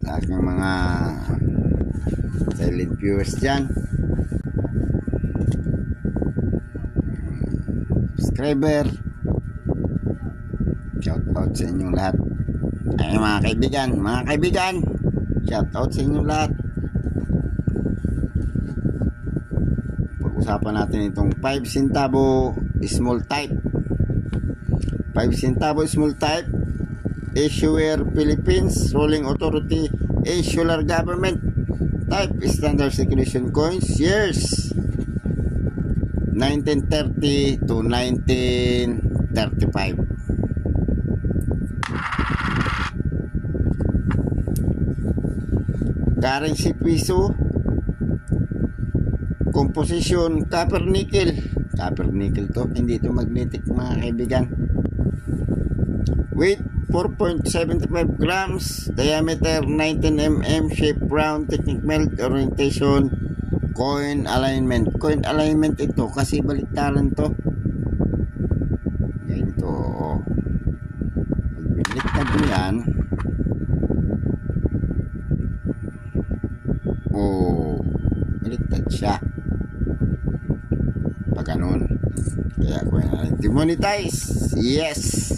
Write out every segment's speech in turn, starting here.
sa aking mga silent viewers dyan, subscriber, shout out sa inyong lahat. Ay mga kaibigan, shout out sa inyong lahat. Pag-usapan natin itong 5 centavo small type. 5 centavo small type, issuer Philippines, ruling authority, insular government, type standard circulation coins, years 1930 to 1935. Currency piso, composition copper nickel to, hindi ito magnetic mga kaibigan. Weight 4.75 grams, diameter 19 mm, shape round, technique melt, orientation, coin alignment ito kasi baliktaran to. Ganito, pag baliktad mo yan, baliktad siya pag ganun. Kaya ko yan demonetize. Yes,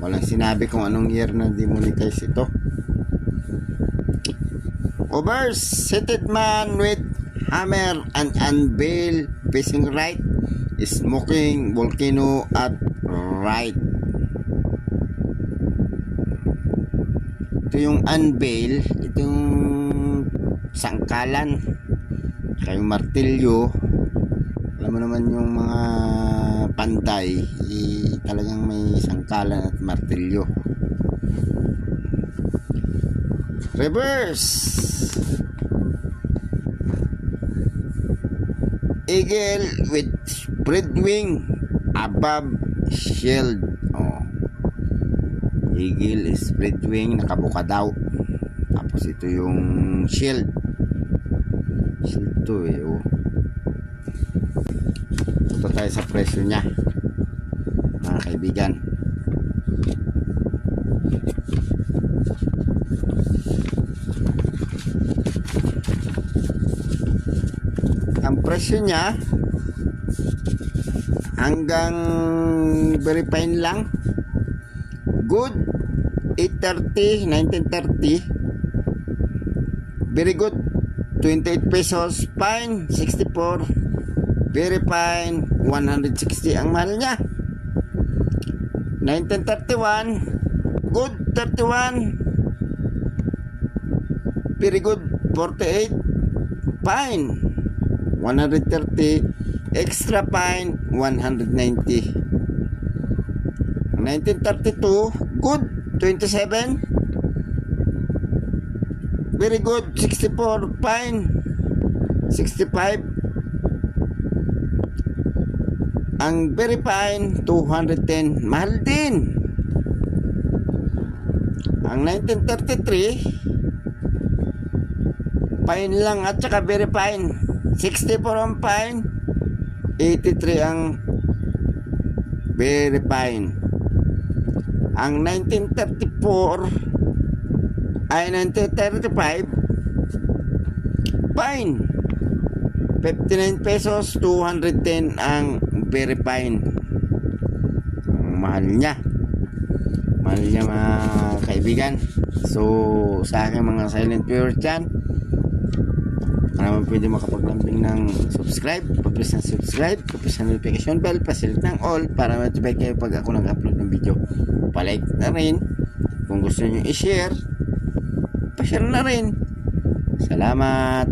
walang sinabi kung anong year na demonetize ito. Overseated man with hammer and anvil facing right, smoking volcano at right. Ito yung anvil, ito yung sangkalan, kaya yung martilyo. Alam mo naman yung mga pantay, talagang may sangkalan at martilyo. Reverse eagle with spread wing above shield. Eagle is spread wing, nakabuka daw. Tapos ito yung shield to Ito tayo sa presyo nya mga kaibigan. Ang presyo nya hanggang very fine lang, good 830, 1930, very good 28 pesos, fine 64, very fine 160 ang mahal nya. 1931, good 31, very good 48, fine 130, extra fine 190. 1932, good 27, very good 64, fine 65, ang very fine 210, mahal din. Ang 1933, fine lang at saka very fine 64 ang fine, 83 ang very fine. Ang 1934 ay 1935, fine 59 pesos, 210 ang very fine. Ang mahal niya mga kaibigan. So sa aking mga silent viewers dyan, naman pwede makapaglambing ng subscribe, pa-press ng subscribe, pa-press ng notification bell, pa-select ng all para ma-notify kayo pag ako nag-upload ng video. Pa-like na rin kung gusto nyo i-share, pa-share na rin. Salamat.